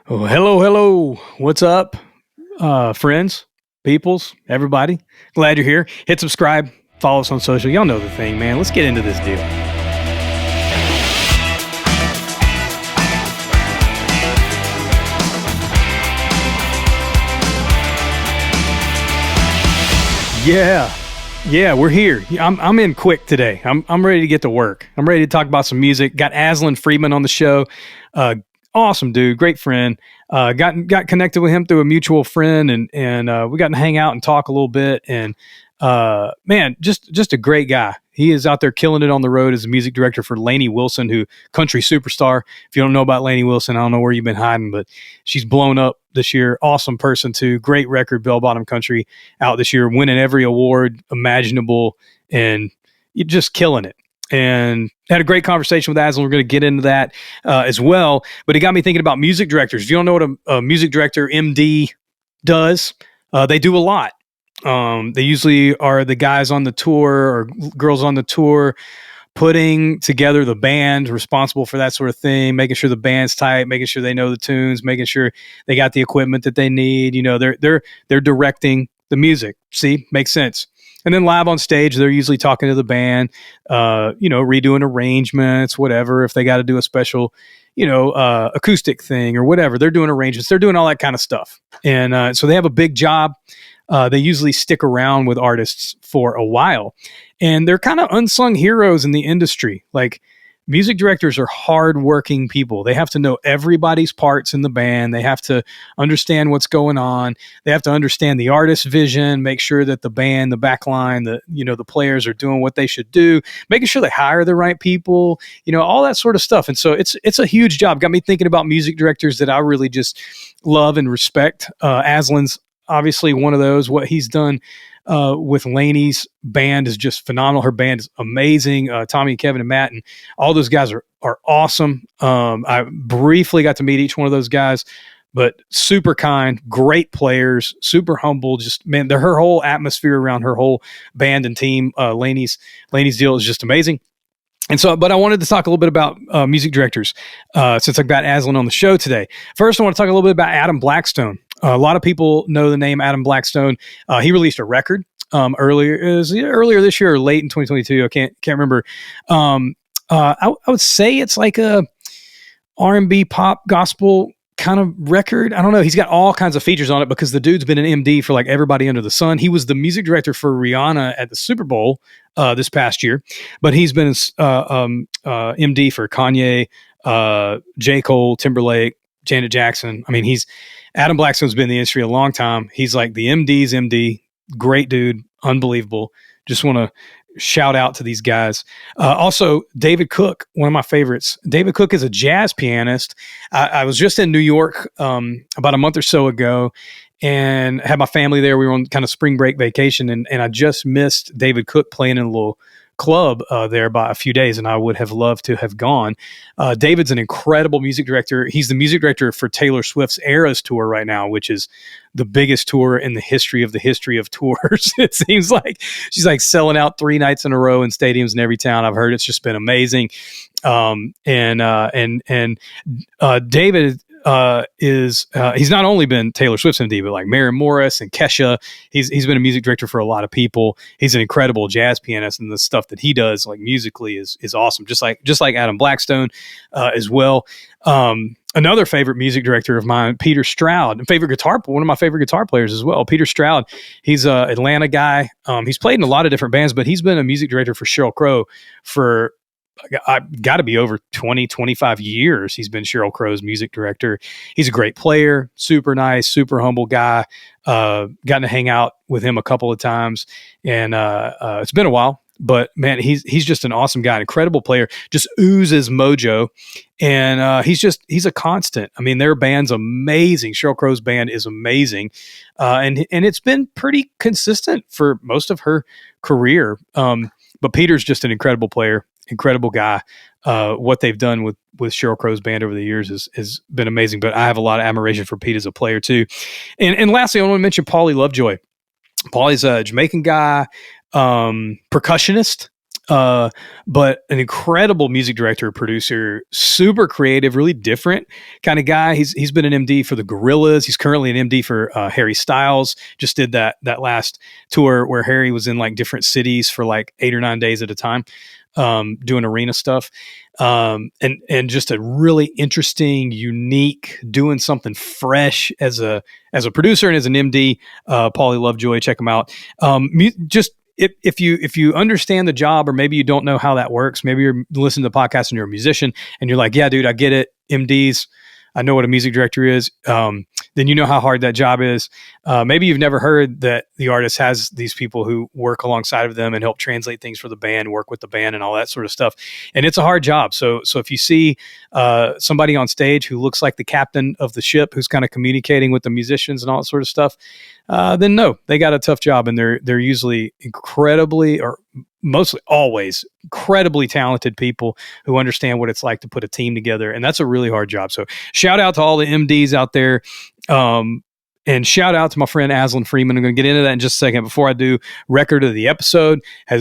Oh, hello, hello. What's up, friends, peoples, everybody? Glad you're here. Hit subscribe, follow us on social. Y'all know the thing, man. Let's get into this deal. Yeah, we're here. I'm in quick today. I'm ready to get to work. I'm ready to talk about some music. Got Aslan Freeman on the show. Awesome dude, great friend. Got connected with him through a mutual friend, and we got to hang out and talk a little bit. And man, just a great guy. He is out there killing it on the road as a music director for Lainey Wilson, who country superstar. If you don't know about Lainey Wilson, I don't know where you've been hiding, but she's blown up this year. Awesome person too. Great record, Bell Bottom Country out this year, winning every award imaginable, and you're just killing it. And had a great conversation with Aslan. We're going to get into that as well. But it got me thinking about music directors. If you don't know what a music director, MD, does, they do a lot. They usually are the guys on the tour or girls on the tour putting together the band, responsible for that sort of thing, making sure the band's tight, making sure they know the tunes, making sure they got the equipment that they need. You know, they're directing the music. See, makes sense. And then live on stage, they're usually talking to the band, redoing arrangements, whatever. If they got to do a special, acoustic thing or whatever, they're doing arrangements. They're doing all that kind of stuff. And so they have a big job. They usually stick around with artists for a while. And they're kind of unsung heroes in the industry. Like, music directors are hardworking people. They have to know everybody's parts in the band. They have to understand what's going on. They have to understand the artist's vision, make sure that the band, the back line, the players are doing what they should do, making sure they hire the right people, all that sort of stuff. And so it's a huge job. Got me thinking about music directors that I really just love and respect. Aslan's obviously one of those. What he's done with Lainey's band is just phenomenal. Her band is amazing. Tommy, Kevin, and Matt, and all those guys are awesome. I briefly got to meet each one of those guys, but super kind, great players, super humble. Just, man, her whole atmosphere around her whole band and team, Lainey's deal is just amazing. And so, but I wanted to talk a little bit about music directors since I've got Aslan on the show today. First, I want to talk a little bit about Adam Blackstone. A lot of people know the name Adam Blackstone. He released a record earlier this year or late in 2022. I can't remember. I would say it's like a R&B pop gospel kind of record. I don't know. He's got all kinds of features on it because the dude's been an MD for like everybody under the sun. He was the music director for Rihanna at the Super Bowl this past year, but he's been MD for Kanye, J. Cole, Timberlake, Janet Jackson. I mean, Adam Blackstone's been in the industry a long time. He's like the MD's MD. Great dude. Unbelievable. Just want to shout out to these guys. Also, David Cook, one of my favorites. David Cook is a jazz pianist. I was just in New York about a month or so ago and had my family there. We were on kind of spring break vacation, and I just missed David Cook playing in a little club there by a few days, and I would have loved to have gone. David's an incredible music director. He's the music director for Taylor Swift's Eras tour right now, which is the biggest tour in the history of tours. It seems like she's like selling out 3 nights in a row in stadiums in every town. I've heard it's just been amazing. David he's not only been Taylor Swift's MD, but like Maren Morris and Kesha. He's been a music director for a lot of people. He's an incredible jazz pianist, and the stuff that he does, like musically, is awesome. Just like Adam Blackstone as well. Another favorite music director of mine, Peter Stroud, one of my favorite guitar players as well. Peter Stroud, he's an Atlanta guy. He's played in a lot of different bands, but he's been a music director for Sheryl Crow for got to be over 20, 25 years. He's been Sheryl Crow's music director. He's a great player, super nice, super humble guy. Gotten to hang out with him a couple of times, and it's been a while. But man, he's just an awesome guy, an incredible player, just oozes mojo, and he's a constant. I mean, their band's amazing. Sheryl Crow's band is amazing, and it's been pretty consistent for most of her career. But Peter's just an incredible player, incredible guy. What they've done with Sheryl Crow's band over the years has been amazing. But I have a lot of admiration for Pete as a player too. And lastly, I want to mention Paulie Lovejoy. Paulie's a Jamaican guy. Percussionist, But an incredible music director, producer, super creative, really different kind of guy. He's been an MD for the Gorillaz. He's currently an MD for Harry Styles. Just did that last tour where Harry was in like different cities for like 8 or 9 days at a time, doing arena stuff. And just a really interesting, unique, doing something fresh as a producer and as an MD. Paulie Lovejoy, check him out. If you understand the job, or maybe you don't know how that works, maybe you're listening to the podcast and you're a musician and you're like, yeah, dude, I get it. MDs, I know what a music director is. Then you know how hard that job is. Maybe you've never heard that the artist has these people who work alongside of them and help translate things for the band, work with the band and all that sort of stuff. And it's a hard job. So if you see somebody on stage who looks like the captain of the ship, who's kind of communicating with the musicians and all that sort of stuff, then no, they got a tough job, and they're usually incredibly, or mostly always incredibly talented people who understand what it's like to put a team together. And that's a really hard job. So shout out to all the MDs out there. And shout out to my friend Aslan Freeman. I'm going to get into that in just a second. Before I do, record of the episode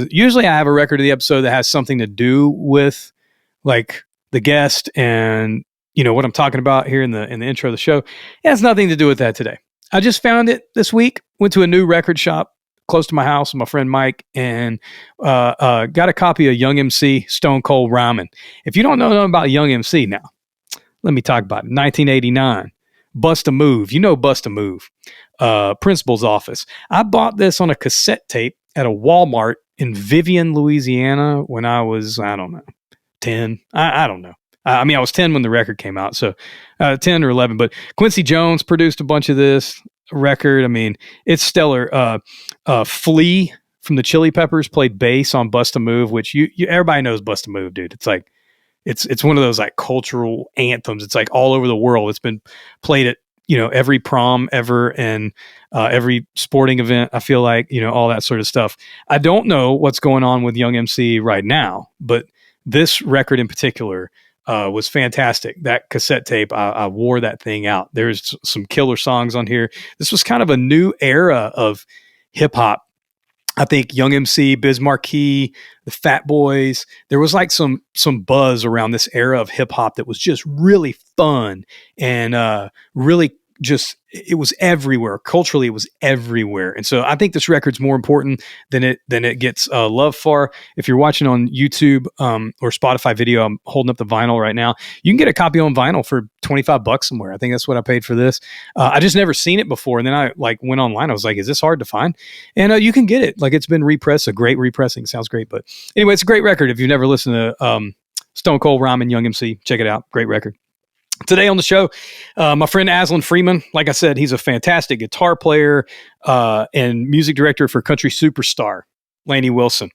usually I have a record of the episode that has something to do with like the guest and what I'm talking about here in the intro of the show. It has nothing to do with that today. I just found it this week. Went to a new record shop close to my house with my friend Mike, and got a copy of Young MC Stone Cold Rhymin'. If you don't know nothing about Young MC now, let me talk about it. 1989, Bust a Move. Bust a Move. Principal's Office. I bought this on a cassette tape at a Walmart in Vivian, Louisiana when I was, I don't know, 10. I don't know. I was 10 when the record came out, so 10 or 11. But Quincy Jones produced a bunch of this record. It's stellar. Flea from the Chili Peppers played bass on Bust a Move, which you everybody knows Bust a Move, dude. It's like it's one of those like cultural anthems. It's like all over the world. It's been played at every prom ever and every sporting event. I feel like all that sort of stuff. I don't know what's going on with Young MC right now, but this record in particular was fantastic. That cassette tape, I wore that thing out. There's some killer songs on here. This was kind of a new era of hip hop. I think Young MC, Biz Markie, the Fat Boys, there was like some buzz around this era of hip hop that was just really fun and really just, it was everywhere. Culturally, it was everywhere. And so I think this record's more important than it gets love for. If you're watching on YouTube or Spotify video, I'm holding up the vinyl right now. You can get a copy on vinyl for $25 somewhere. I think that's what I paid for this. I just never seen it before. And then I went online. I was like, is this hard to find? And you can get it. Like, it's been repressed, a great repressing. Sounds great. But anyway, it's a great record. If you've never listened to Stone Cold Rhymin', Young MC, check it out. Great record. Today on the show, my friend Aslan Freeman. Like I said, he's a fantastic guitar player and music director for country superstar Lainey Wilson.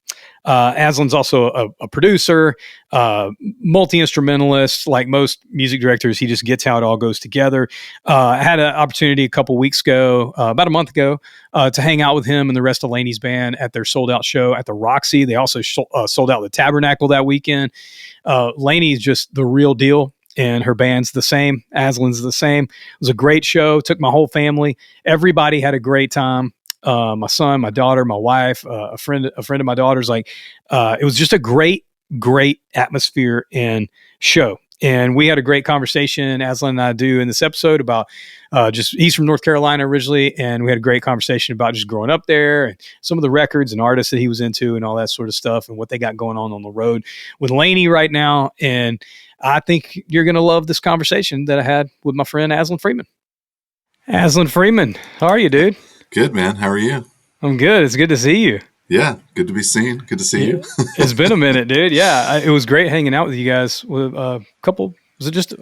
Aslan's also a producer, multi-instrumentalist. Like most music directors, he just gets how it all goes together. I had an opportunity a couple weeks ago, about a month ago, to hang out with him and the rest of Lainey's band at their sold-out show at the Roxy. They also sold out the Tabernacle that weekend. Lainey's just the real deal. And her band's the same. Aslan's the same. It was a great show. Took my whole family. Everybody had a great time. My son, my daughter, my wife, a friend of my daughter's. Like, it was just a great atmosphere and show. And we had a great conversation, Aslan and I do, in this episode about he's from North Carolina originally, and we had a great conversation about just growing up there and some of the records and artists that he was into and all that sort of stuff and what they got going on the road with Lainey right now. And I think you're going to love this conversation that I had with my friend Aslan Freeman. Aslan Freeman, how are you, dude? Good, man. How are you? I'm good. It's good to see you. Yeah, good to be seen. Good to see you. It's been a minute, dude. Yeah, it was great hanging out with you guys with a couple. Was it just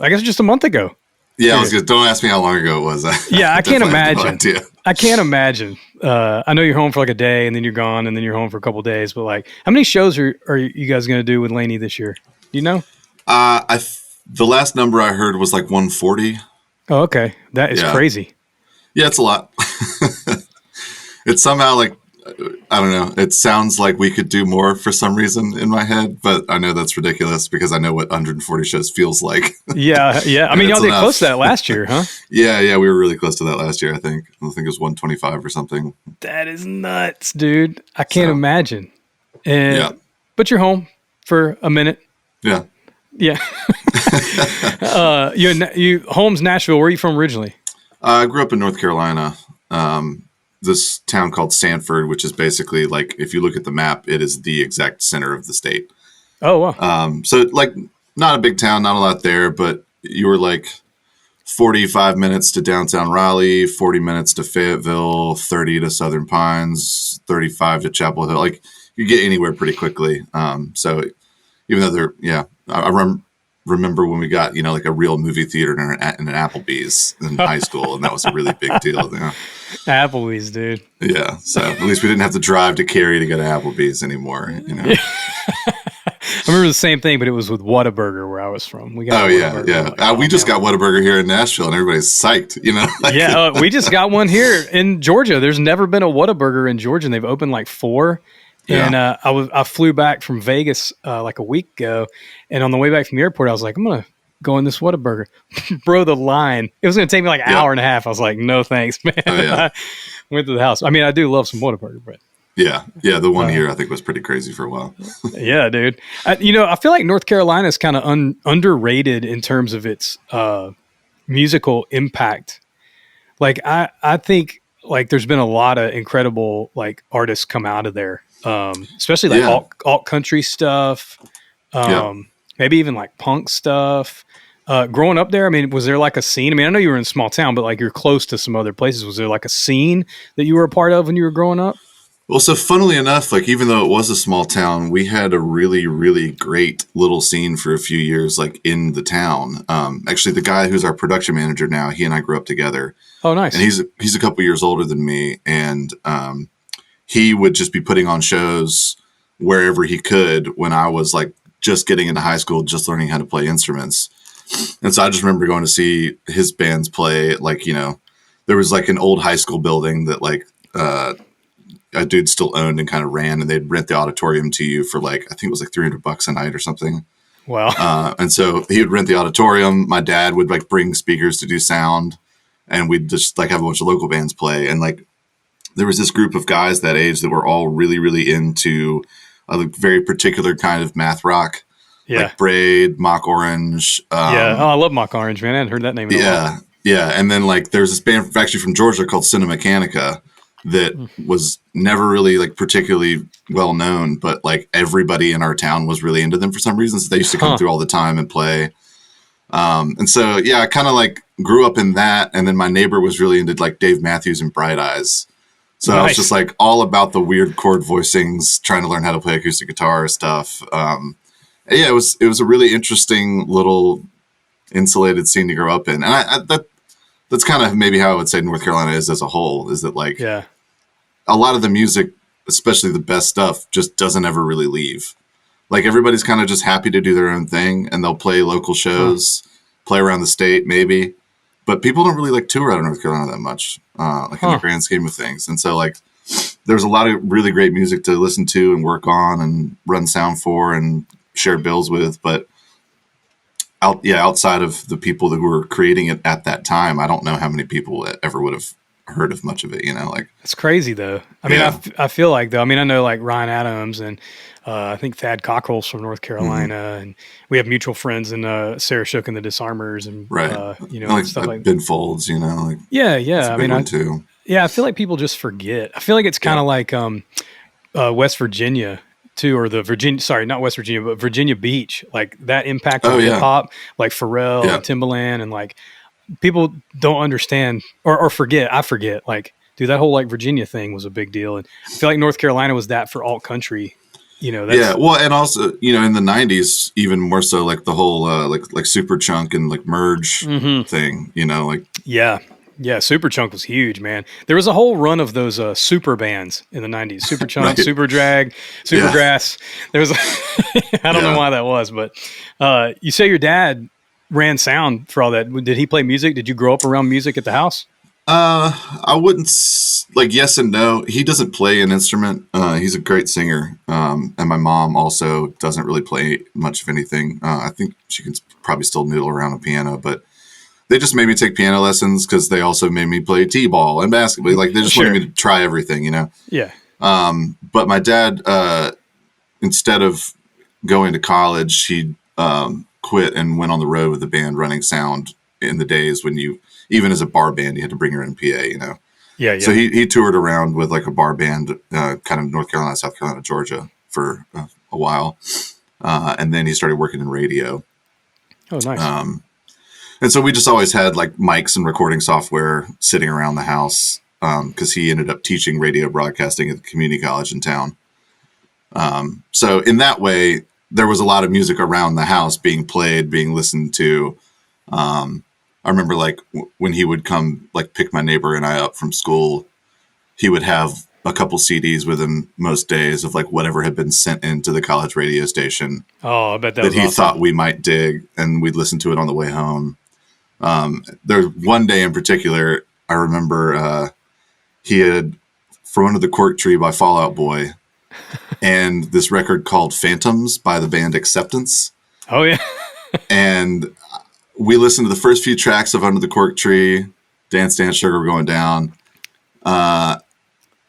a month ago? Yeah, I was good. Don't ask me how long ago it was. Yeah, I can't imagine. No, I can't imagine. I know you're home for like a day and then you're gone and then you're home for a couple of days. But like, how many shows are you guys going to do with Lainey this year? Do you know? The last number I heard was like 140. Oh, okay. That is crazy. Yeah, it's a lot. It's somehow like, I don't know. It sounds like we could do more for some reason in my head, but I know that's ridiculous because I know what 140 shows feels like. Yeah. I mean, y'all did close to that last year, huh? Yeah, we were really close to that last year, I think. I think it was 125 or something. That is nuts, dude. I can't imagine. And but you're home for a minute. Yeah. Yeah. Holmes, Nashville. Where are you from originally? I grew up in North Carolina. This town called Sanford, which is basically like, if you look at the map, it is the exact center of the state. Oh, wow. So like not a big town, not a lot there, but you were like 45 minutes to downtown Raleigh, 40 minutes to Fayetteville, 30 to Southern Pines, 35 to Chapel Hill. Like you get anywhere pretty quickly. So even though I remember when we got, like a real movie theater in an Applebee's in high school, and that was a really big deal. Applebee's, dude. Yeah. So at least we didn't have to drive to Cary to go to Applebee's anymore. I remember the same thing, but it was with Whataburger where I was from. We got we just got Whataburger here in Nashville, and everybody's psyched. We just got one here in Georgia. There's never been a Whataburger in Georgia, and they've opened like 4. Yeah. And I flew back from Vegas like a week ago, and on the way back from the airport, I was like, I'm gonna go in this Whataburger. Bro, the line, it was gonna take me like an hour and a half. I was like, no thanks, man. I went to the house. I mean, I do love some Whataburger, but the one here I think was pretty crazy for a while. Yeah, dude. I feel like North Carolina is kind of underrated in terms of its musical impact. Like I think like there's been a lot of incredible like artists come out of there. Especially like alt country stuff, maybe even like punk stuff. Growing up there, I mean, was there like a scene? I mean, I know you were in a small town, but like you're close to some other places. Was there like a scene that you were a part of when you were growing up? Well, so funnily enough, like even though it was a small town, we had a really, really great little scene for a few years, like in the town. Actually, the guy who's our production manager now, he and I grew up together. Oh, nice. And he's a couple years older than me, and he would just be putting on shows wherever he could when I was like just getting into high school, just learning how to play instruments. And so I just remember going to see his bands play. Like, there was like an old high school building that like a dude still owned and kind of ran, and they'd rent the auditorium to you for like, I think it was like $300 a night or something. Wow. And so he would rent the auditorium. My dad would like bring speakers to do sound, and we'd just like have a bunch of local bands play. And like, there was this group of guys that age that were all really, really into a very particular kind of math rock, like Braid, Mock Orange. I love Mock Orange, man. I hadn't heard that name in a while. Yeah. And then like there's this band actually from Georgia called Cinemechanica that was never really like particularly well known, but like everybody in our town was really into them for some reason. So they used to come through all the time and play. And so, I kind of like grew up in that. And then my neighbor was really into like Dave Matthews and Bright Eyes. So I was just like all about the weird chord voicings, trying to learn how to play acoustic guitar stuff. It was a really interesting little insulated scene to grow up in. And that's kind of maybe how I would say North Carolina is as a whole, is that like a lot of the music, especially the best stuff, just doesn't ever really leave. Like everybody's kind of just happy to do their own thing, and they'll play local shows, play around the state maybe. But people don't really like tour out of North Carolina that much, in the grand scheme of things. And so like there's a lot of really great music to listen to and work on and run sound for and share bills with. But outside of the people that were creating it at that time, I don't know how many people ever would have heard of much of it, like. It's crazy though. I mean, I feel like though, I mean, I know like Ryan Adams and I think Thad Cockrell's from North Carolina, and we have mutual friends in Sarah Shook and the Disarmers, and like, stuff like Ben Folds, like I mean, too. I feel like people just forget. I feel like it's kind of like West Virginia too, or not West Virginia, but Virginia Beach, like that impact on hip hop, like Pharrell and Timbaland, and like people don't understand or forget. I forget, like, dude, that whole like Virginia thing was a big deal, and I feel like North Carolina was that for alt country. Well, and also, in the 90s, even more so, like the whole like Superchunk and like Merge thing, like. Yeah, Superchunk was huge, man. There was a whole run of those super bands in the 90s. Superchunk, Super Drag, Supergrass. There was I don't know why that was, but you say your dad ran sound for all that. Did he play music? Did you grow up around music at the house? I wouldn't like yes and no. He doesn't play an instrument. He's a great singer. And my mom also doesn't really play much of anything. I think she can probably still noodle around a piano, but they just made me take piano lessons because they also made me play t-ball and basketball. Like they just wanted me to try everything, Yeah. But my dad, instead of going to college, he quit and went on the road with the band running sound in the days when even as a bar band, you had to bring your own PA, Yeah. So he toured around with like a bar band, kind of North Carolina, South Carolina, Georgia for a while. And then he started working in radio. Oh, nice. And so we just always had like mics and recording software sitting around the house, because he ended up teaching radio broadcasting at the community college in town. So in that way, there was a lot of music around the house being played, being listened to. I remember like when he would come like pick my neighbor and I up from school, he would have a couple CDs with him most days of like whatever had been sent into the college radio station. Oh, I bet that that was he awesome. thought we might dig, and we'd listen to it on the way home. There's one day in particular, I remember he had From Under the Cork Tree by Fall Out Boy and this record called Phantoms by the band Acceptance. Oh, yeah. And we listened to the first few tracks of Under the Cork Tree, Dance Dance Sugar We're Going Down.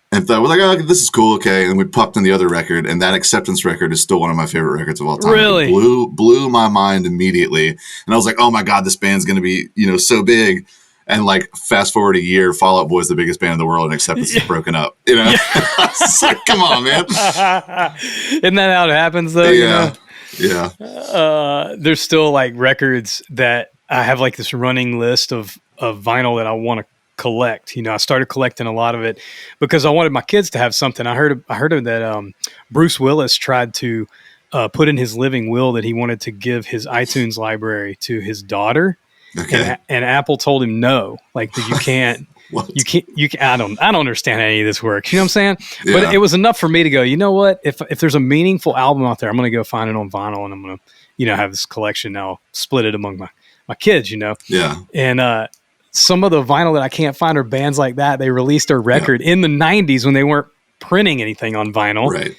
And thought, we're like, oh, this is cool, okay. And we popped in the other record, and that Acceptance record is still one of my favorite records of all time. Really? It blew my mind immediately. And I was like, oh my God, this band's going to be, so big. And like, fast forward a year, Fall Out Boy is the biggest band in the world, and Acceptance is broken up. I was like, come on, man. Isn't that how it happens, though? Yeah. Yeah. There's still like records that I have like this running list of vinyl that I want to collect. I started collecting a lot of it because I wanted my kids to have something. I heard of that Bruce Willis tried to put in his living will that he wanted to give his iTunes library to his daughter. Okay. And Apple told him no, like that you can't. You can't. I don't understand how any of this works. You know what I'm saying? Yeah. But it was enough for me to go, you know what? If there's a meaningful album out there, I'm going to go find it on vinyl, and I'm going to, have this collection. Now split it among my kids. Yeah. And some of the vinyl that I can't find are bands like that. They released a record in the 90s when they weren't printing anything on vinyl, Right.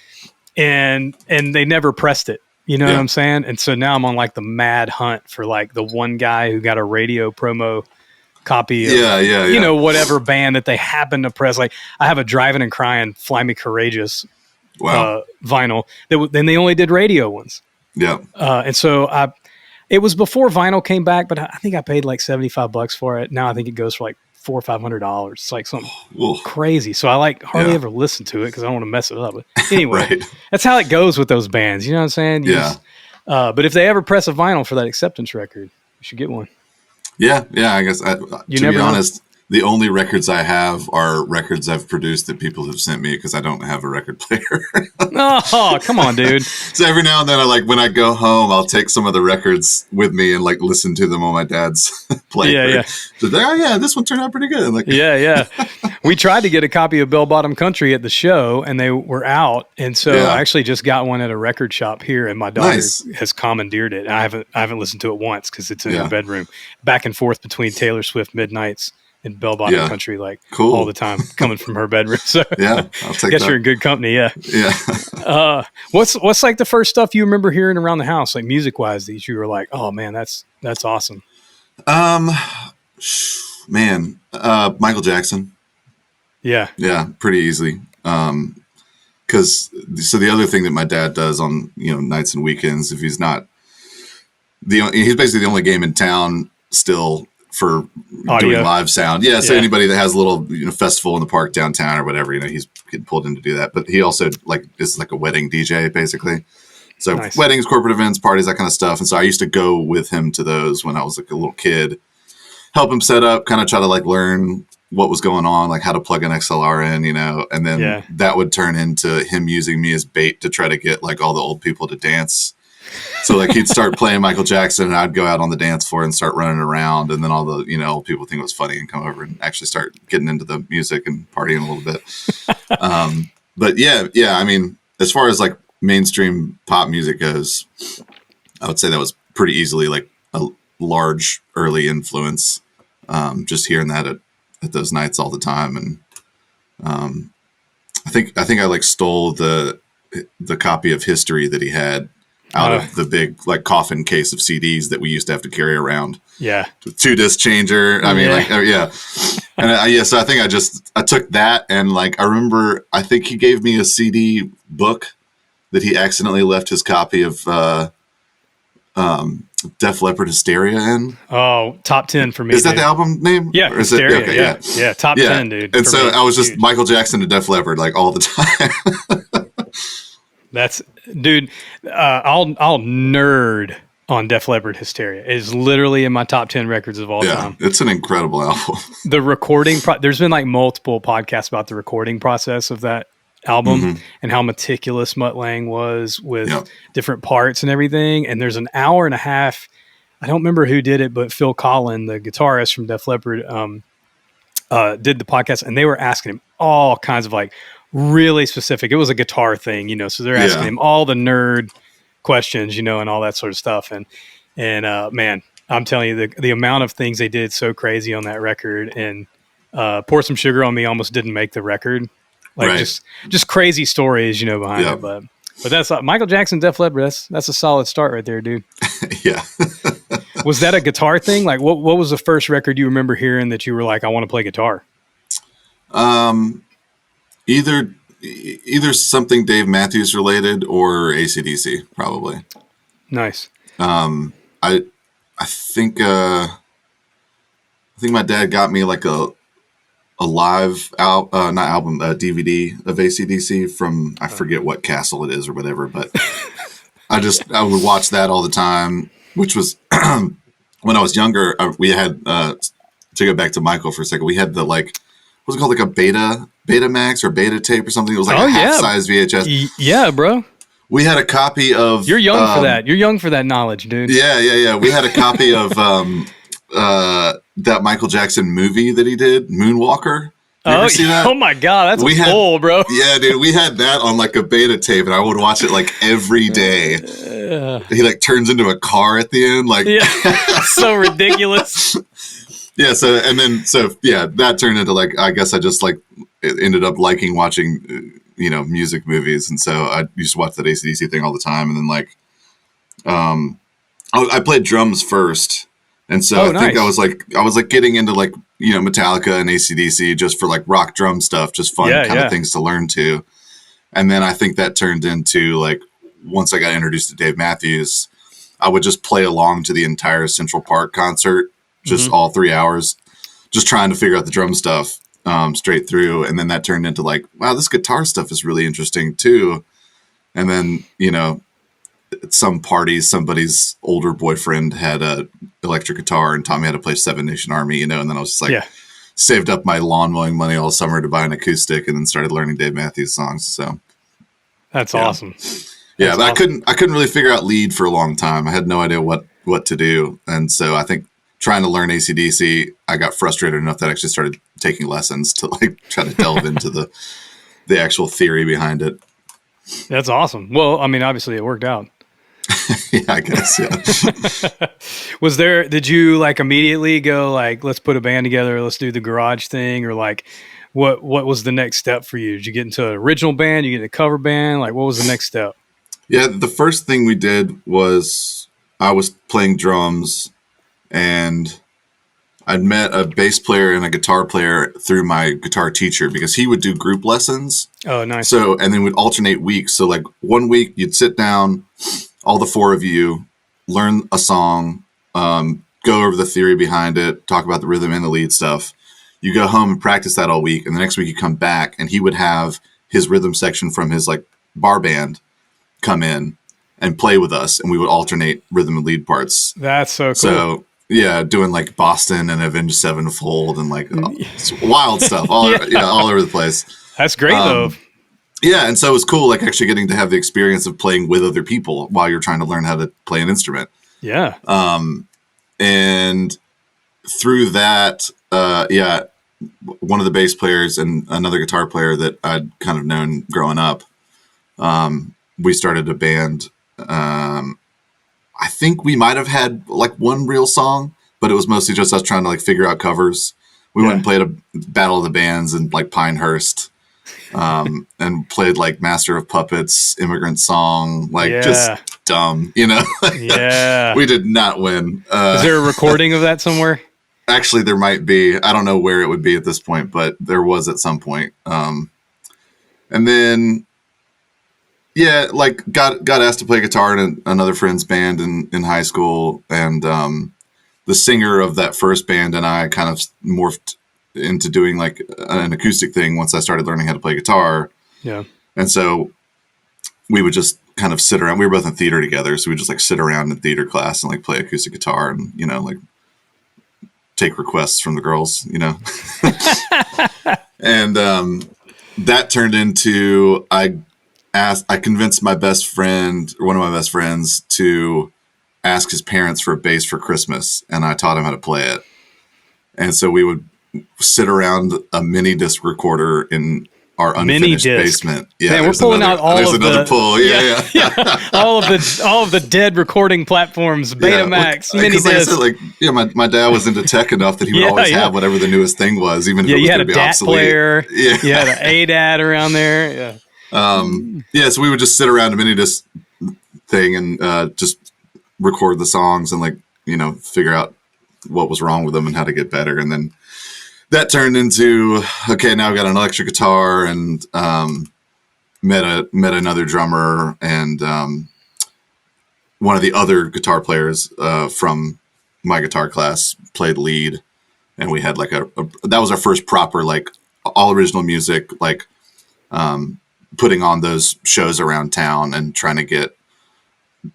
And they never pressed it. You know what I'm saying? And so now I'm on like the mad hunt for like the one guy who got a radio promo copy of, whatever band that they happen to press. Like I have a Driving and Crying, Fly Me Courageous vinyl. Then they only did radio ones. Yeah. And so it was before vinyl came back, but I think I paid like $75 for it. Now I think it goes for like $400 or $500. It's like something crazy. So I like hardly ever listen to it because I don't want to mess it up. But anyway, that's how it goes with those bands. You know what I'm saying? But if they ever press a vinyl for that Acceptance record, you should get one. Yeah. I guess to be honest, the only records I have are records I've produced that people have sent me because I don't have a record player. Oh, come on, dude. So every now and then when I go home, I'll take some of the records with me and like listen to them on my dad's player. Yeah. So this one turned out pretty good. Like, yeah. We tried to get a copy of Bell Bottom Country at the show and they were out. And so I actually just got one at a record shop here and my daughter has commandeered it. I haven't listened to it once because it's in her bedroom, back and forth between Taylor Swift Midnights and Bell Bottom Country, like all the time, coming from her bedroom. So I'll take guess that. you're in good company. Yeah. What's like the first stuff you remember hearing around the house, like music wise, that you were like, oh man, that's awesome. Michael Jackson. Yeah, pretty easily. Because the other thing that my dad does on nights and weekends, if he's not he's basically the only game in town still for audio. Doing live sound. So anybody that has a little festival in the park downtown or whatever, he's getting pulled in to do that. But he also is like a wedding DJ basically. So weddings, corporate events, parties, that kind of stuff. And so I used to go with him to those when I was like a little kid, help him set up, kind of try to like learn what was going on, like how to plug an XLR in, and then that would turn into him using me as bait to try to get like all the old people to dance. So like he'd start playing Michael Jackson and I'd go out on the dance floor and start running around, and then all the old people think it was funny and come over and actually start getting into the music and partying a little bit. But I mean, as far as like mainstream pop music goes, I would say that was pretty easily like a large early influence. Just hearing that at those nights all the time, and I think I like stole the copy of History that he had out of the big like coffin case of CDs that we used to have to carry around. Yeah. 2-disc changer. I mean, And so I think I took that and like, I remember, I think he gave me a CD book that he accidentally left his copy of Def Leppard Hysteria in. Oh, top 10 for me. Is that the album name? Yeah, or is Hysteria. it? Okay, yeah, top 10, dude. And so me. I was just Huge. Michael Jackson to Def Leppard like all the time. That's, dude. I'll nerd on Def Leppard Hysteria. It is literally in my top 10 records of all time. It's an incredible album. The recording, there's been like multiple podcasts about the recording process of that album and how meticulous Mutt Lange was with different parts and everything. And there's an hour and a half. I don't remember who did it, but Phil Collin, the guitarist from Def Leppard, did the podcast, and they were asking him all kinds of like really specific. It was a guitar thing, so they're asking him all the nerd questions, and all that sort of stuff. And man, I'm telling you, the amount of things they did so crazy on that record, and Pour Some Sugar on Me almost didn't make the record. Like just crazy stories, behind it. But that's Michael Jackson, Def Leppard. That's a solid start right there, dude. Yeah. Was that a guitar thing? Like, what was the first record you remember hearing that you were like, I want to play guitar? Either something Dave Matthews related or AC/DC, probably. Nice. I think my dad got me like a live DVD of AC/DC from, I forget what castle it is or whatever, but I would watch that all the time, which was when I was younger. We had to go back to Michael for a second. We had the what was it called, like a Betamax or beta tape or something. It was like a half-size VHS. Yeah, bro. We had a copy of. You're young for that. You're young for that knowledge, dude. Yeah. We had a copy of that Michael Jackson movie that he did, Moonwalker. You ever see that? Oh my God, that's cool, bro. Yeah, dude, we had that on like a beta tape, and I would watch it like every day. He like turns into a car at the end, like so ridiculous. That turned into like, I guess I just like ended up liking watching music movies, and so I used to watch that AC/DC thing all the time, and then like I played drums first. And so I think I was like getting into like, Metallica and AC/DC just for like rock drum stuff, just fun kind of things to learn to. And then I think that turned into like, once I got introduced to Dave Matthews, I would just play along to the entire Central Park concert, just all 3 hours, just trying to figure out the drum stuff straight through. And then that turned into like, wow, this guitar stuff is really interesting too. And then, at some parties, somebody's older boyfriend had a electric guitar and taught me how to play Seven Nation Army, and then I was just like, saved up my lawn mowing money all summer to buy an acoustic, and then started learning Dave Matthews songs. So that's awesome. Yeah, but awesome. I couldn't really figure out lead for a long time. I had no idea what to do, and so I think trying to learn AC/DC, I got frustrated enough that I actually started taking lessons to like try to delve into the actual theory behind it. That's awesome. Well, I mean, obviously it worked out. Yeah, I guess. Yeah. Did you like immediately go like, let's put a band together, let's do the garage thing, or like, what was the next step for you? Did you get into an original band? Did you get a cover band? Like, what was the next step? Yeah, the first thing we did was I was playing drums, and I'd met a bass player and a guitar player through my guitar teacher because he would do group lessons. Oh, nice. So, and then we'd alternate weeks. So like 1 week you'd sit down, all the four of you, learn a song, go over the theory behind it, talk about the rhythm and the lead stuff. You go home and practice that all week. And the next week you come back and he would have his rhythm section from his like bar band come in and play with us. And we would alternate rhythm and lead parts. That's so cool. So yeah, doing like Boston and Avenged Sevenfold and like wild stuff all over the place. That's great though. Yeah, and so it was cool, like actually getting to have the experience of playing with other people while you're trying to learn how to play an instrument. Yeah. And through that, one of the bass players and another guitar player that I'd kind of known growing up, we started a band. I think we might have had like one real song, but it was mostly just us trying to like figure out covers. We went and played a Battle of the Bands in like Pinehurst. And played like Master of Puppets, Immigrant Song, like just dumb, Yeah. We did not win. Is there a recording of that somewhere? Actually, there might be. I don't know where it would be at this point, but there was at some point. And then Yeah, like got asked to play guitar in another friend's band in high school, and the singer of that first band and I kind of morphed into doing like an acoustic thing once I started learning how to play guitar. Yeah. And so we would just kind of sit around. We were both in theater together, so we just like sit around in theater class and like play acoustic guitar and, you know, like take requests from the girls, you know. And that turned into I convinced my best friend, or one of my best friends, to ask his parents for a bass for Christmas, and I taught him how to play it. And so we would sit around a mini disc recorder in our unfinished basement. Yeah, man, we're pulling out all of another pull. Yeah. all of the dead recording platforms, Betamax, mini disc. Like I said, like, yeah, my dad was into tech enough that he would always have whatever the newest thing was, even if it was going to be obsolete. Player. Yeah, you had an ADAT around there. Yeah. So we would just sit around a mini disc thing and just record the songs and, like, you know, figure out what was wrong with them and how to get better. And then that turned into, okay, now I've got an electric guitar, and met another drummer, and one of the other guitar players from my guitar class played lead, and we had like that was our first proper, like, all original music, like putting on those shows around town and trying to get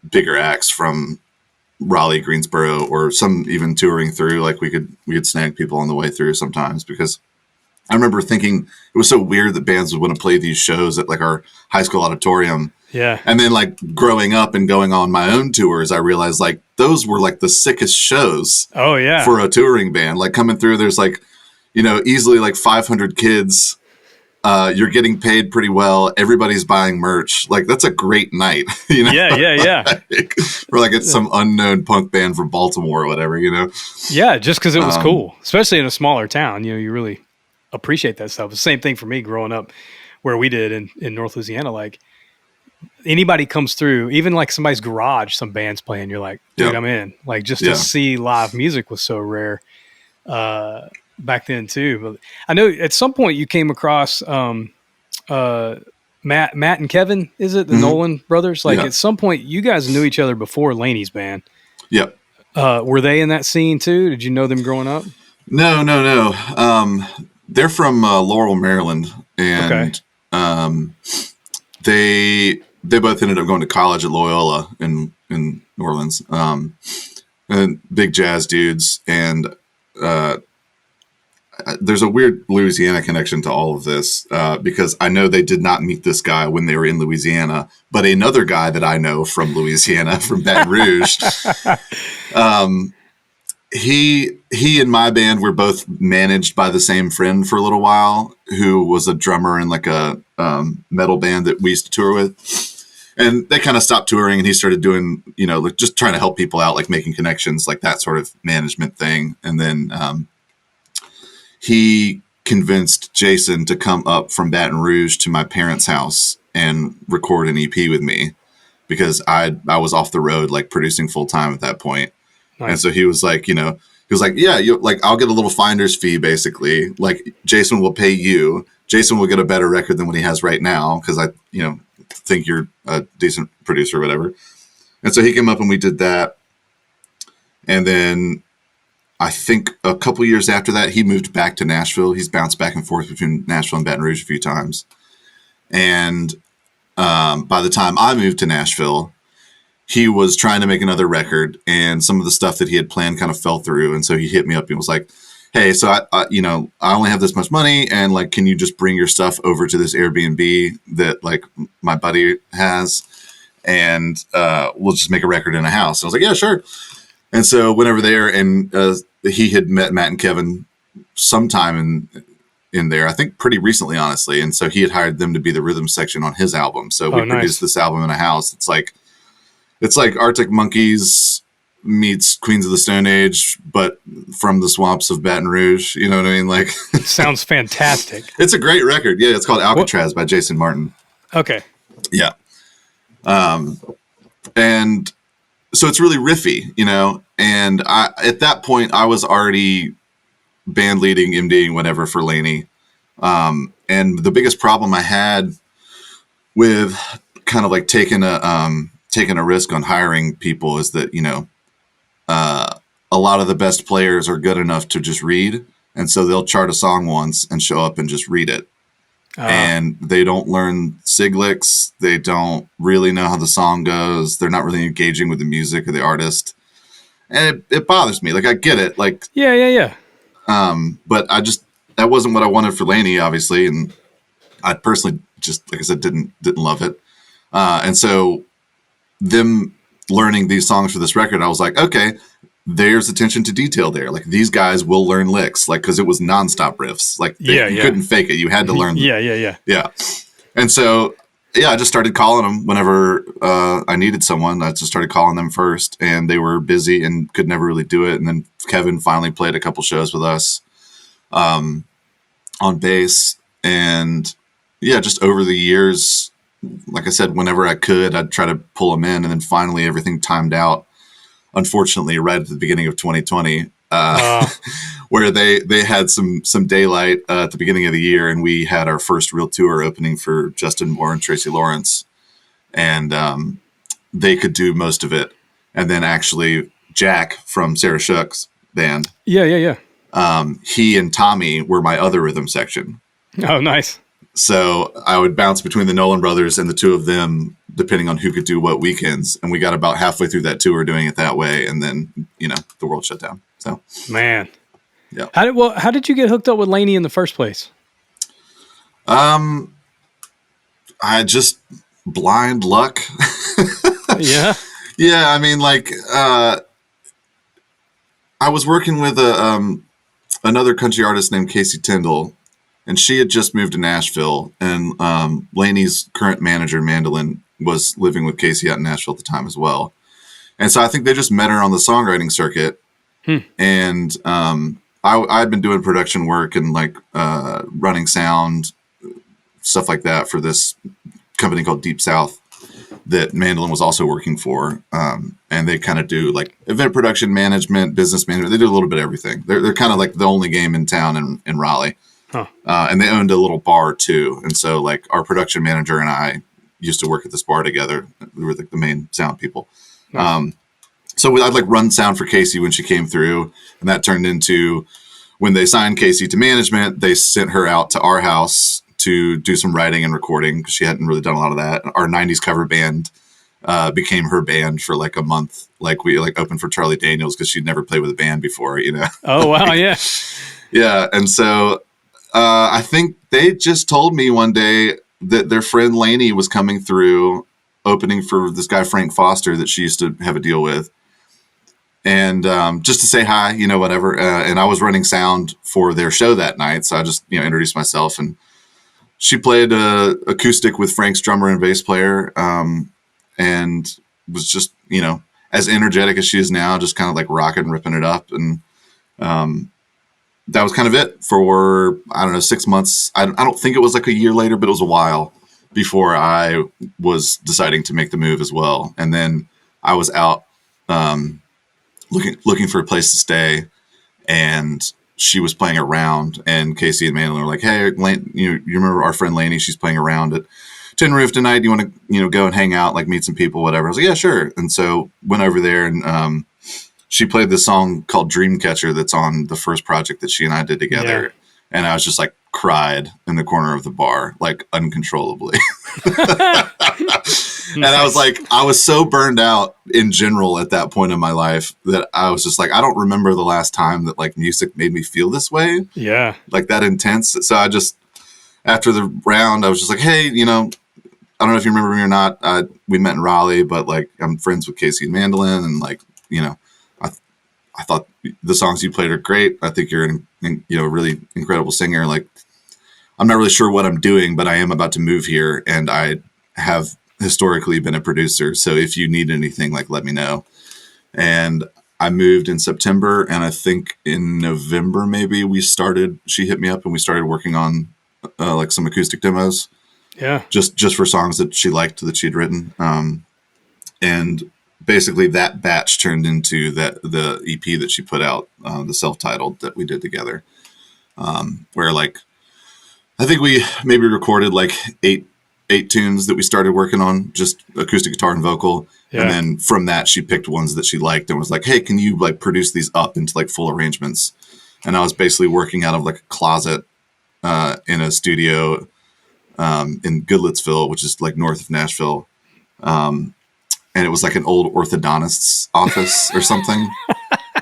bigger acts from Raleigh, Greensboro, or some even touring through. Like we could snag people on the way through sometimes, because I remember thinking it was so weird that bands would want to play these shows at like our high school auditorium. Yeah. And then, like, growing up and going on my own tours, I realized, like, those were like the sickest shows. Oh yeah. For a touring band, like, coming through, there's like, you know, easily like 500 kids. You're getting paid pretty well. Everybody's buying merch. Like, that's a great night. You know? Yeah. Like, or like it's some unknown punk band from Baltimore or whatever, you know? Yeah, just because it was cool, especially in a smaller town. You know, you really appreciate that stuff. The same thing for me growing up where we did in North Louisiana. Like, anybody comes through, even like somebody's garage, some band's playing, you're like, dude, I'm in. Like, just to see live music was so rare. Back then too. But I know at some point you came across Matt and Kevin, is it the Nolan brothers? Like, at some point you guys knew each other before Lainey's band. Yep. Were they in that scene too? Did you know them growing up? No. They're from Laurel, Maryland, and they both ended up going to college at Loyola in New Orleans. And big jazz dudes, and there's a weird Louisiana connection to all of this, because I know they did not meet this guy when they were in Louisiana, but another guy that I know from Louisiana, from Baton Rouge, he and my band were both managed by the same friend for a little while, who was a drummer in like a metal band that we used to tour with. And they kind of stopped touring, and he started doing, you know, like just trying to help people out, like making connections, like that sort of management thing. And then he convinced Jason to come up from Baton Rouge to my parents' house and record an EP with me, because I was off the road, like producing full time at that point. Nice. And so he was like, you know, he was like, yeah, I'll get a little finder's fee, basically. Like, Jason will pay you. Jason will get a better record than what he has right now, because I, you know, think you're a decent producer or whatever. And so he came up and we did that. And then I think a couple years after that, he moved back to Nashville. He's bounced back and forth between Nashville and Baton Rouge a few times. And by the time I moved to Nashville, he was trying to make another record, and some of the stuff that he had planned kind of fell through. And so he hit me up and was like, hey, so I you know, I only have this much money, and like, can you just bring your stuff over to this Airbnb that like my buddy has, and we'll just make a record in a house. And I was like, yeah, sure. And so went over there, and he had met Matt and Kevin sometime in there, I think pretty recently, honestly. And so he had hired them to be the rhythm section on his album. So we produced this album in a house. It's like Arctic Monkeys meets Queens of the Stone Age, but from the swamps of Baton Rouge. You know what I mean? Like, sounds fantastic. It's a great record. Yeah, it's called Alcatraz by Jason Martin. Okay. Yeah. And so it's really riffy, you know. And at that point, I was already band leading, MDing, whatever for Lainey. And the biggest problem I had with kind of like taking a risk on hiring people is that, a lot of the best players are good enough to just read. And so they'll chart a song once and show up and just read it. And they don't learn sig licks. They don't really know how the song goes. They're not really engaging with the music or the artist. And it bothers me. Like, I get it. Like, yeah. But that wasn't what I wanted for Lainey, obviously. And I personally just, like I said, didn't love it. And so them learning these songs for this record, I was like, okay, there's attention to detail there. Like, these guys will learn licks, like, because it was nonstop riffs. Like, you couldn't fake it. You had to learn. Yeah. And so, I just started calling them whenever I needed someone. I just started calling them first, and they were busy and could never really do it. And then Kevin finally played a couple shows with us on bass. And just over the years, like I said, whenever I could, I'd try to pull them in. And then finally everything timed out, unfortunately, right at the beginning of 2020, where they had some daylight at the beginning of the year, and we had our first real tour opening for Justin Moore and Tracy Lawrence, and they could do most of it. And then actually Jack from Sarah Shook's band, he and Tommy were my other rhythm section. Oh, nice. So I would bounce between the Nolan brothers and the two of them, depending on who could do what weekends. And we got about halfway through that tour doing it that way. And then, the world shut down. So, man. Yeah. How did you get hooked up with Lainey in the first place? I just blind luck. Yeah. Yeah. I mean, like, I was working with another country artist named Casey Tyndall. And she had just moved to Nashville, and Lainey's current manager, Mandolin, was living with Casey out in Nashville at the time as well. And so I think they just met her on the songwriting circuit. And I'd been doing production work and like running sound, stuff like that for this company called Deep South that Mandolin was also working for. And they kind of do like event production management, business management. They do a little bit of everything. They're kind of like the only game in town in Raleigh. Huh. And they owned a little bar too. And so like our production manager and I used to work at this bar together. We were the main sound people. Nice. So I'd like run sound for Casey when she came through, and that turned into when they signed Casey to management, they sent her out to our house to do some writing and recording because she hadn't really done a lot of that. Our 90s cover band became her band for like a month. Like we like opened for Charlie Daniels because she'd never played with a band before, Oh, wow. Yeah. Yeah. And so I think they just told me one day that their friend Lainey was coming through opening for this guy, Frank Foster, that she used to have a deal with. And just to say hi, whatever. And I was running sound for their show that night. So I just, introduced myself, and she played acoustic with Frank's drummer and bass player, and was just, as energetic as she is now, just kind of like rocking, ripping it up. And that was kind of it for, 6 months. I don't think it was like a year later, but it was a while before I was deciding to make the move as well. And then I was out looking for a place to stay, and she was playing around, and Casey and Mandolin were like, hey, you remember our friend Lainey? She's playing around at Tin Roof tonight. Do you want to, go and hang out, like meet some people, whatever? I was like, yeah, sure. And so went over there, and she played this song called Dreamcatcher that's on the first project that she and I did together. Yeah. And I was just like cried in the corner of the bar, like uncontrollably. And I was like, I was so burned out in general at that point in my life that I was just like, I don't remember the last time that like music made me feel this way. Yeah. Like that intense. So I just, after the round, I was just like, hey, I don't know if you remember me or not. We met in Raleigh, but like I'm friends with Casey and Mandolin, and like, I thought the songs you played are great. I think you're a really incredible singer. Like, I'm not really sure what I'm doing, but I am about to move here, and I have historically been a producer. So if you need anything, like, let me know. And I moved in September, and I think in November, maybe she hit me up and we started working on like some acoustic demos. Yeah. Just for songs that she liked that she'd written. And basically that batch turned into the EP that she put out, the self-titled that we did together. Where like, I think we maybe recorded like eight 8 tunes that we started working on, just acoustic guitar and vocal. Yeah. And then from that, she picked ones that she liked and was like, hey, can you like produce these up into like full arrangements? And I was basically working out of like a closet in a studio in Goodlettsville, which is like north of Nashville. And it was like an old orthodontist's office or something.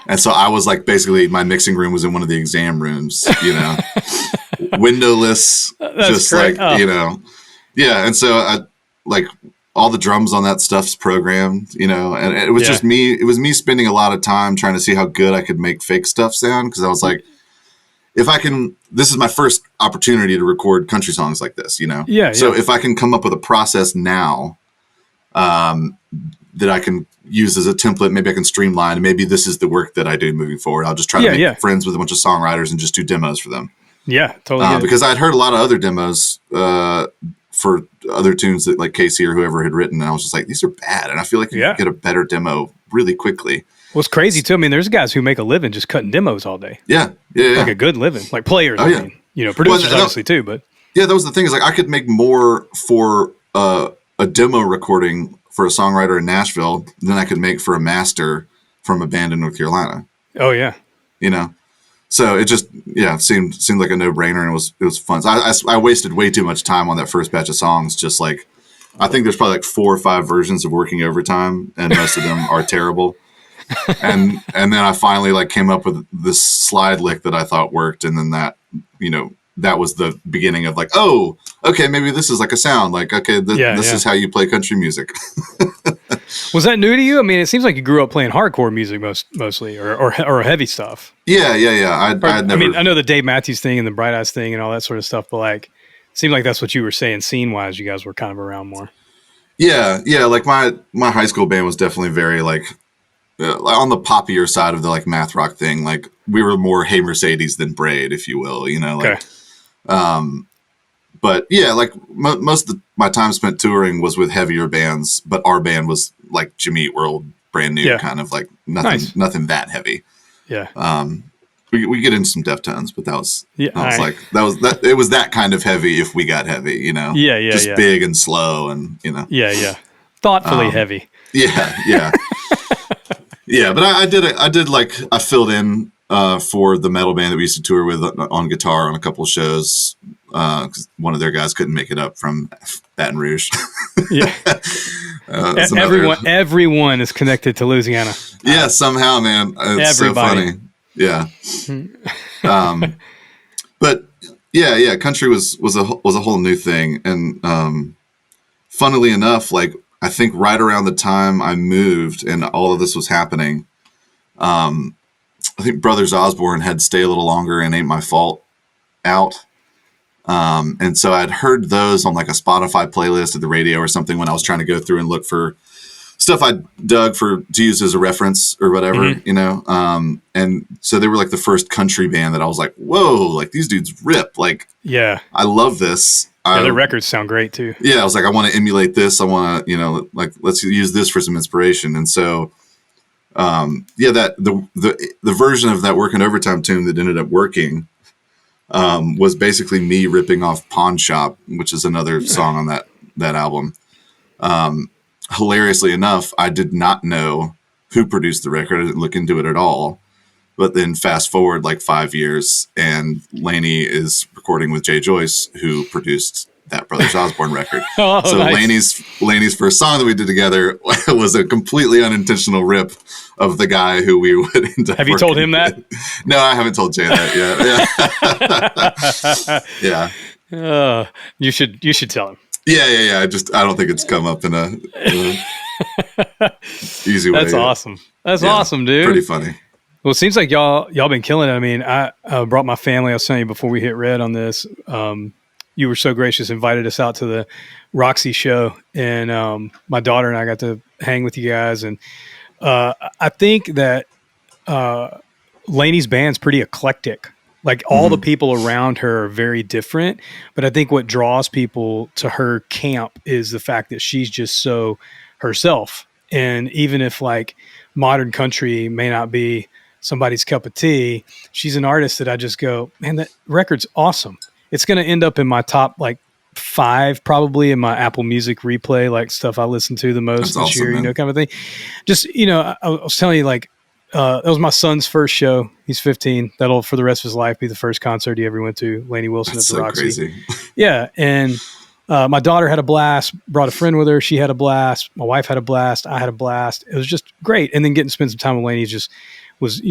And so I was like, basically my mixing room was in one of the exam rooms, you know, windowless, just great. like, you know, yeah. And so I like all the drums on that stuff's programmed, you know, and it was just me. It was me spending a lot of time trying to see how good I could make fake stuff sound. Cause I was like, if I can, this is my first opportunity to record country songs like this, you know? Yeah. So if I can come up with a process now, that I can use as a template, maybe I can streamline, and maybe this is the work that I do moving forward. I'll just try to make friends with a bunch of songwriters and just do demos for them. Yeah, totally. Because I'd heard a lot of other demos for other tunes that like Casey or whoever had written, and I was just like, these are bad, and I feel like you can get a better demo really quickly. Well, it's crazy too. I mean, there's guys who make a living just cutting demos all day. Yeah. Like a good living, like players. I mean, you know, producers obviously too, but yeah, that was the thing is like I could make more for a demo recording for a songwriter in Nashville than I could make for a master from a band in North Carolina. Oh yeah. You know, so it just, seemed like a no brainer, and it was fun. So I wasted way too much time on that first batch of songs. Just like, I think there's probably like 4 or 5 versions of Working Overtime, and most of them are terrible. And then I finally like came up with this slide lick that I thought worked. And then that, you know, that was the beginning of like, oh, okay, maybe this is like a sound. Like, okay, this is how you play country music. Was that new to you? I mean, it seems like you grew up playing hardcore music mostly, or heavy stuff. Yeah. I mean, I know the Dave Matthews thing and the Bright Eyes thing and all that sort of stuff, but like, it seemed like that's what you were saying scene wise. You guys were kind of around more. Yeah. Like my high school band was definitely very like on the poppier side of the like math rock thing. Like we were more Hey Mercedes than Braid, if you will. You know, like. Okay. But yeah, like most of my time spent touring was with heavier bands, but our band was like Jimmy Eat World, brand new, kind of like nothing that heavy. Yeah. We get into some Deftones, but that was it was that kind of heavy if we got heavy, you know. Yeah. Just big and slow, and you know. Yeah. Thoughtfully heavy. Yeah. Yeah, but I filled in for the metal band that we used to tour with on guitar on a couple of shows. Because one of their guys couldn't make it up from Baton Rouge. Yeah, everyone is connected to Louisiana. Yeah, somehow, man, it's everybody. so funny. Yeah, but yeah, country was a whole new thing, and funnily enough, like I think right around the time I moved and all of this was happening, I think Brothers Osbourne had Stay a Little Longer and Ain't My Fault out. And so I'd heard those on like a Spotify playlist at the radio or something when I was trying to go through and look for stuff I dug to use as a reference or whatever, you know? And so they were like the first country band that I was like, whoa, like these dudes rip. Like, yeah, I love this. Their records sound great too. Yeah. I was like, I want to emulate this. I want to, you know, like, let's use this for some inspiration. And so, that the version of that Working Overtime tune that ended up working, was basically me ripping off Pawn Shop, which is another song on that album. Hilariously enough, I did not know who produced the record. I didn't look into it at all. But then fast forward like 5 years, and Lainey is recording with Jay Joyce, who produced that Brothers Osbourne record. So nice. Lainey's first song that we did together was a completely unintentional rip of the guy who we would end up. Have you told him that? No, I haven't told Jay that yet. Yeah. You should tell him. Yeah. I don't think it's come up in a easy way. That's awesome. That's awesome, dude. Pretty funny. Well, it seems like y'all been killing it. I mean, I brought my family. I was telling you before we hit red on this. You were so gracious, invited us out to the Roxy show, and my daughter and I got to hang with you guys. And I think that Lainey's band's pretty eclectic. Like all the people around her are very different, but I think what draws people to her camp is the fact that she's just so herself. And even if like modern country may not be somebody's cup of tea, she's an artist that I just go, man, that record's awesome. It's going to end up in my top like 5 probably in my Apple Music replay, like stuff I listen to the most this year, man. Kind of thing. Just, I was telling you, like, that was my son's first show. He's 15. That'll, for the rest of his life, be the first concert he ever went to. Lainey Wilson at the Roxy. Crazy. Yeah. And my daughter had a blast, brought a friend with her. She had a blast. My wife had a blast. I had a blast. It was just great. And then getting to spend some time with Lainey just was,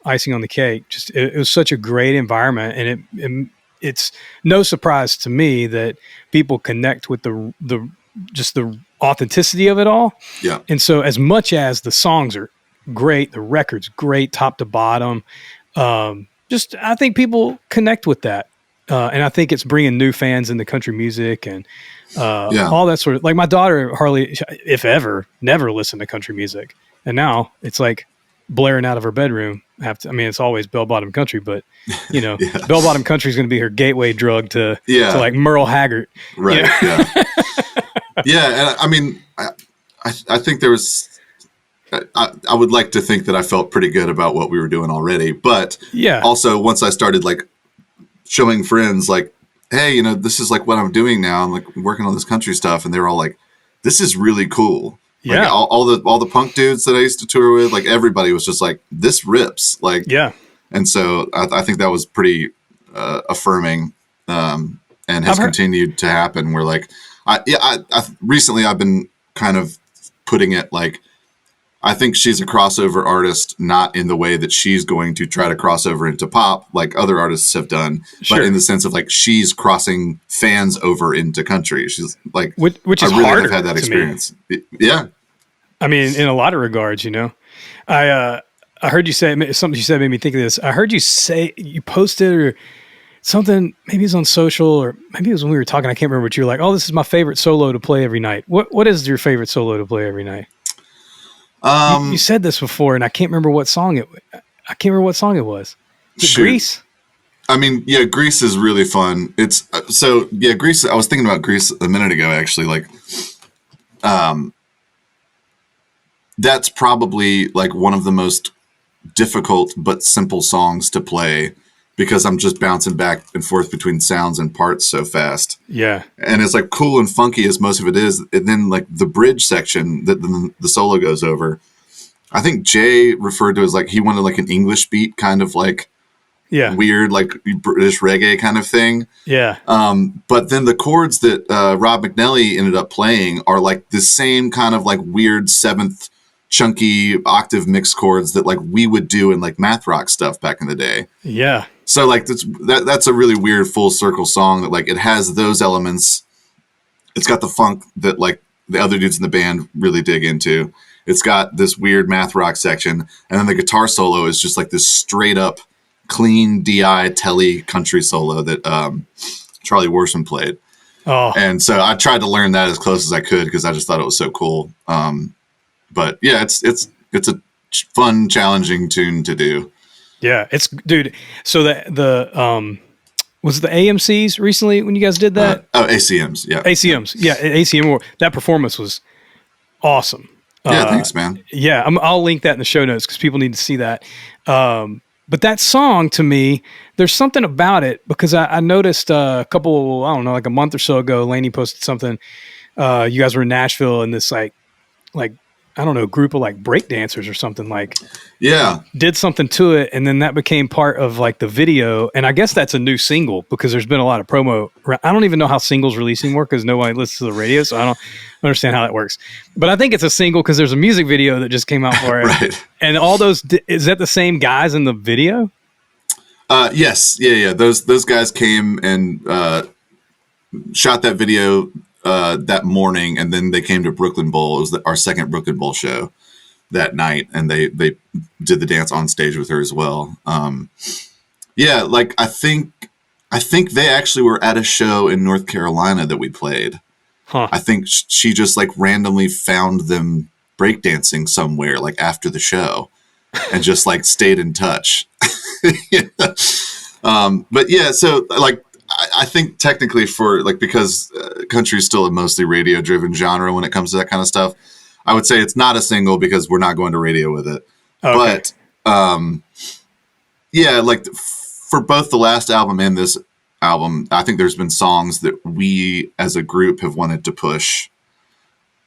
icing on the cake. Just, it was such a great environment. And it's no surprise to me that people connect with the authenticity of it all. Yeah. And so as much as the songs are great, the record's great, top to bottom, I think people connect with that. And I think it's bringing new fans into country music and all that sort of, like my daughter hardly, if ever, never listened to country music. And now it's like blaring out of her bedroom. It's always bell-bottom country, but bell-bottom country is going to be her gateway drug to like Merle Haggard. Right. Yeah. Yeah. And I think there was, I would like to think that I felt pretty good about what we were doing already, but also once I started like showing friends like, hey, this is like what I'm doing now. I'm like working on this country stuff. And they were all like, this is really cool. Like all the punk dudes that I used to tour with, like everybody was just like, this rips. Like, and so I think that was pretty affirming, and has continued to happen. Where like, recently I've been kind of putting it like, I think she's a crossover artist, not in the way that she's going to try to cross over into pop like other artists have done, but in the sense of like she's crossing fans over into country. She's like, which is I really harder have had that experience. Yeah. In a lot of regards, I heard you say something you said made me think of this. I heard you say you posted or something, maybe it was on social or maybe it was when we were talking. I can't remember, but you were like, oh, this is my favorite solo to play every night. What is your favorite solo to play every night? You said this before, and I can't remember what song it. I can't remember what song it was. Grease. Grease is really fun. It's Grease. I was thinking about Grease a minute ago, actually. Like, that's probably like one of the most difficult but simple songs to play because I'm just bouncing back and forth between sounds and parts so fast. Yeah. And it's like cool and funky as most of it is. And then like the bridge section that the solo goes over, I think Jay referred to as like, he wanted like an English beat kind of like weird, like British reggae kind of thing. Yeah. But then the chords that Rob McNally ended up playing are like the same kind of like weird seventh chunky octave mix chords that like we would do in like math rock stuff back in the day. Yeah. So like that's a really weird full circle song that like it has those elements. It's got the funk that like the other dudes in the band really dig into. It's got this weird math rock section, and then the guitar solo is just like this straight up clean DI telly country solo that Charlie Worsham played. Oh. And so I tried to learn that as close as I could because I just thought it was so cool. But yeah, it's a fun, challenging tune to do. Yeah, it's dude. So the was it the AMCs recently when you guys did that? ACMs, yeah. ACMs, yeah. ACM. That performance was awesome. Yeah, thanks, man. Yeah, I'll link that in the show notes because people need to see that. But that song to me, there's something about it because I noticed a couple, I don't know, like a month or so ago, Lainey posted something. You guys were in Nashville and this like I don't know, group of like break dancers or something like did something to it. And then that became part of like the video. And I guess that's a new single because there's been a lot of promo. I don't even know how singles releasing work because nobody listens to the radio. So I don't understand how that works, but I think it's a single because there's a music video that just came out for it. Right. And all those, is that the same guys in the video? Yes. Yeah. Those guys came and shot that video that morning, and then they came to Brooklyn Bowl. It was our second Brooklyn Bowl show that night, and they did the dance on stage with her as well. Like I think they actually were at a show in North Carolina that we played. Huh. I think she just like randomly found them breakdancing somewhere like after the show and just like stayed in touch. But yeah, so like I think technically for like, because country is still a mostly radio driven genre when it comes to that kind of stuff, I would say it's not a single because we're not going to radio with it. Okay. But like for both the last album and this, album, I think there's been songs that we as a group have wanted to push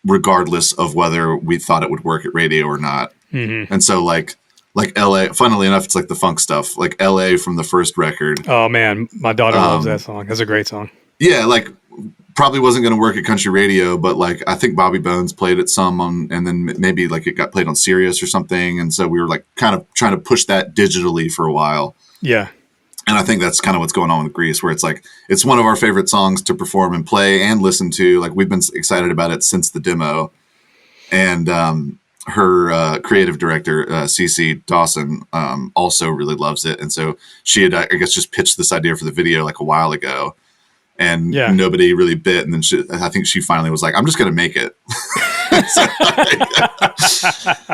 regardless of whether we thought it would work at radio or not. Mm-hmm. And so like LA, funnily enough, it's like the funk stuff, like LA from the first record. Oh man, my daughter loves that song. That's a great song. Yeah. Like probably wasn't going to work at country radio, but like, I think Bobby Bones played it some on, and then maybe like it got played on Sirius or something. And so we were like kind of trying to push that digitally for a while. Yeah. And I think that's kind of what's going on with Grease, where it's like, it's one of our favorite songs to perform and play and listen to. Like we've been excited about it since the demo. And her creative director, Cece Dawson, also really loves it. And so she had, I guess, just pitched this idea for the video like a while ago. And nobody really bit. And then I think she finally was like, I'm just going to make it. So,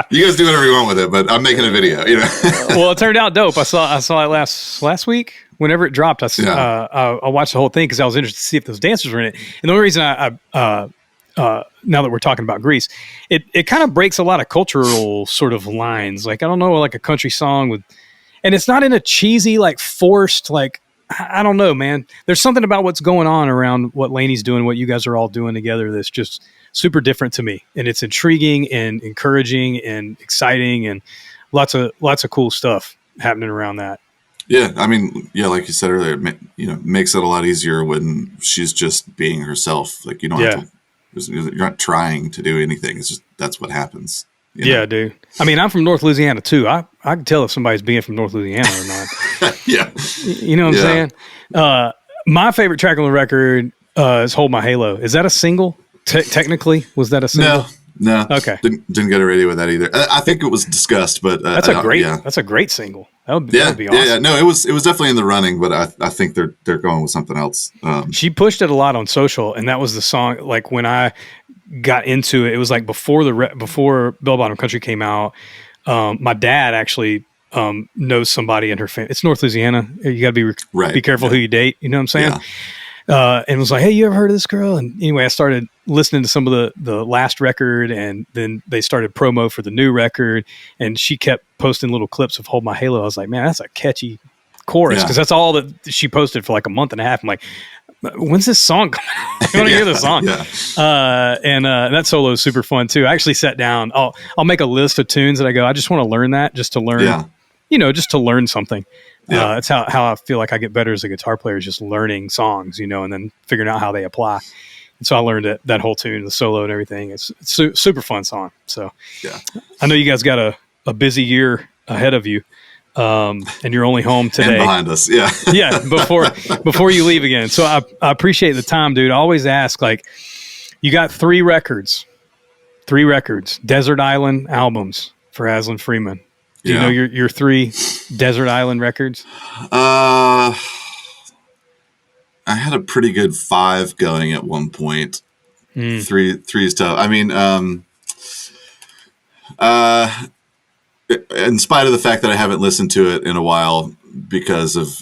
you guys do whatever you want with it, but I'm making a video, you know? Well, it turned out dope. I saw it last week. Whenever it dropped, I watched the whole thing because I was interested to see if those dancers were in it. And the only reason now that we're talking about Grease, it kind of breaks a lot of cultural sort of lines. Like, I don't know, like a country song with, and it's not in a cheesy, like forced, like, I don't know, man. There's something about what's going on around what Lainey's doing, what you guys are all doing together that's just super different to me. And it's intriguing and encouraging and exciting and lots of cool stuff happening around that. Yeah. I mean, yeah, like you said earlier, makes it a lot easier when she's just being herself. Like you don't have to, you're not trying to do anything. It's just, that's what happens. You know? Dude. I mean, I'm from North Louisiana too. I can tell if somebody's being from North Louisiana or not. Yeah. You know what I'm saying? My favorite track on the record is Hold My Halo. Is that a single? Technically, was that a single? No. Okay. Didn't get a radio with that either. I think it was discussed, but that's a great single. That would be awesome. Yeah. No, it was definitely in the running, but I think they're going with something else. She pushed it a lot on social, and that was the song. Like when I got into it, it was like before Bell Bottom Country came out. My dad actually knows somebody in her family. It's North Louisiana. You got to be careful who you date. You know what I'm saying? Yeah. And was like, hey, you ever heard of this girl? And anyway, I started listening to some of the last record, and then they started promo for the new record, and she kept posting little clips of Hold My Halo. I was like, man, that's a catchy chorus, because that's all that she posted for like a month and a half. I'm like, when's this song coming out? I want to hear the song. And that solo is super fun too. I actually sat down. I'll make a list of tunes that I go, I just want to learn that, just to learn, just to learn something. That's how I feel like I get better as a guitar player, is just learning songs, and then figuring out how they apply. And so I learned that whole tune, the solo and everything. It's super fun song. So I know you guys got a busy year ahead of you. And you're only home today. And behind us, before you leave again. So I appreciate the time, dude. I always ask, like, you got three records, Desert Island albums for Aslan Freeman. Do you know your three Desert Island records? I had a pretty good 5 going at one point. 3 is tough. I mean, in spite of the fact that I haven't listened to it in a while because of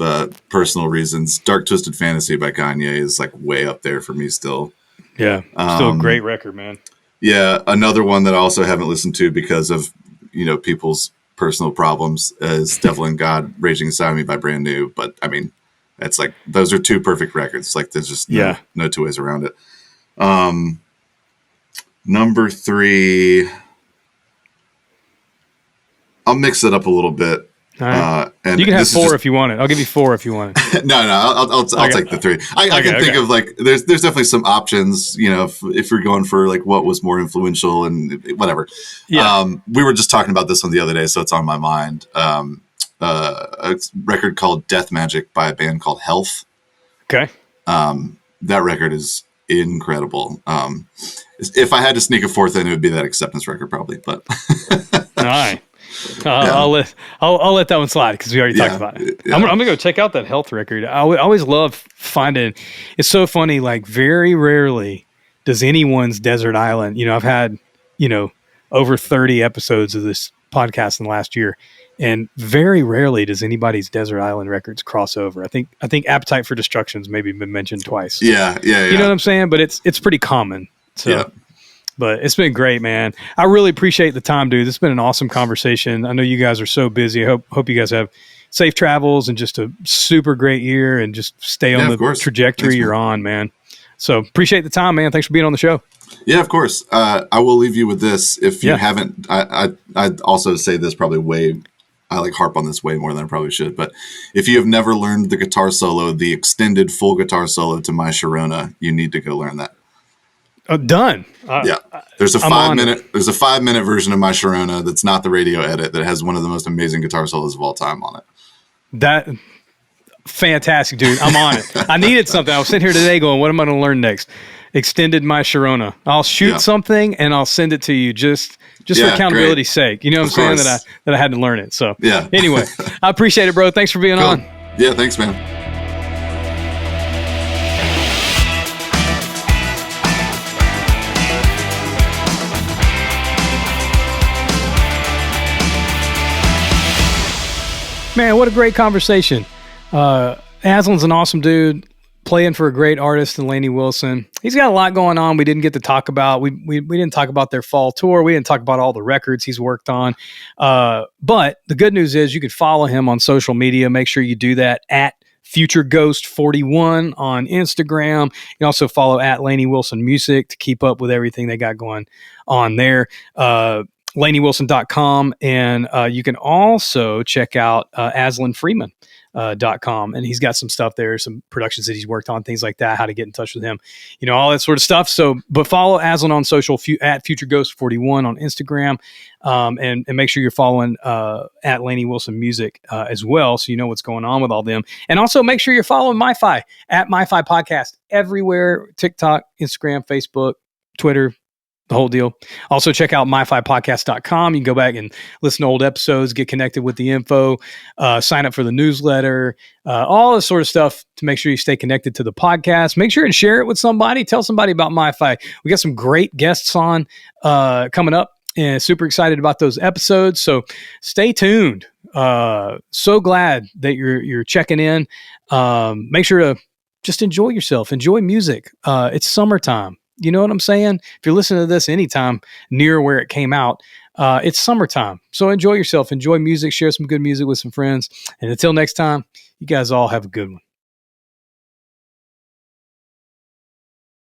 personal reasons, Dark Twisted Fantasy by Kanye is like way up there for me still. Yeah, still a great record, man. Yeah, another one that I also haven't listened to because of people's personal problems is Devil and God Raging Inside Me by Brand New. But I mean, it's like those are 2 perfect records. Like there's just no 2 ways around it. Number 3. I'll mix it up a little bit. Right. And you can have 4 if you want it. I'll give you 4 if you want it. No, I'll take the 3. I can think of like there's definitely some options. If you're going for like what was more influential and whatever. Yeah. We were just talking about this one the other day, so it's on my mind. A record called Death Magic by a band called Health. Okay. That record is incredible. If I had to sneak a 4th in, it would be that Acceptance record, probably. But all right. I'll let that one slide because we already talked about it. I'm gonna go check out that Health record. I always love finding. It's so funny. Like very rarely does anyone's Desert Island. I've had over 30 episodes of this podcast in the last year, and very rarely does anybody's Desert Island records cross over. I think Appetite for Destruction's maybe been mentioned twice. Yeah. You know what I'm saying? But it's pretty common. So. Yeah. But it's been great, man. I really appreciate the time, dude. This has been an awesome conversation. I know you guys are so busy. I hope you guys have safe travels and just a super great year, and just stay on the trajectory you're on, man. So appreciate the time, man. Thanks for being on the show. Yeah, of course. I will leave you with this. If you haven't, I'd also say this probably I like harp on this way more than I probably should. But if you have never learned the guitar solo, the extended full guitar solo to My Sharona, you need to go learn that. Done. Yeah. There's a 5-minute version of My Sharona that's not the radio edit that has one of the most amazing guitar solos of all time on it. That fantastic, dude. I'm on it. I needed something. I was sitting here today going, what am I going to learn next? Extended My Sharona. I'll shoot something and I'll send it to you just for accountability's sake. You know what I'm saying? That I had to learn it. So anyway, I appreciate it, bro. Thanks for being on. Yeah, thanks, man. Man, what a great conversation. Aslan's an awesome dude, playing for a great artist in Lainey Wilson. He's got a lot going on we didn't get to talk about. We didn't talk about their fall tour. We didn't talk about all the records he's worked on. But the good news is you can follow him on social media. Make sure you do that at FutureGhost41 on Instagram. You can also follow at Lainey Wilson Music to keep up with everything they got going on there. LaineyWilson.com, and you can also check out Aslan Freeman. .com, and he's got some stuff there, some productions that he's worked on, things like that, how to get in touch with him, all that sort of stuff. So, but follow Aslan on social at FutureGhost41 on Instagram, and make sure you're following at Lainey Wilson Music as well, so you know what's going on with all them. And also make sure you're following MyFi at MyFi Podcast everywhere: TikTok, Instagram, Facebook, Twitter, the whole deal. Also check out MyFiPodcast.com. You can go back and listen to old episodes, get connected with the info, sign up for the newsletter, all this sort of stuff to make sure you stay connected to the podcast. Make sure and share it with somebody. Tell somebody about MyFi. We got some great guests on coming up, and super excited about those episodes. So stay tuned. So glad that you're checking in. Make sure to just enjoy yourself. Enjoy music. It's summertime. You know what I'm saying? If you're listening to this anytime near where it came out, it's summertime. So enjoy yourself. Enjoy music. Share some good music with some friends. And until next time, you guys all have a good one.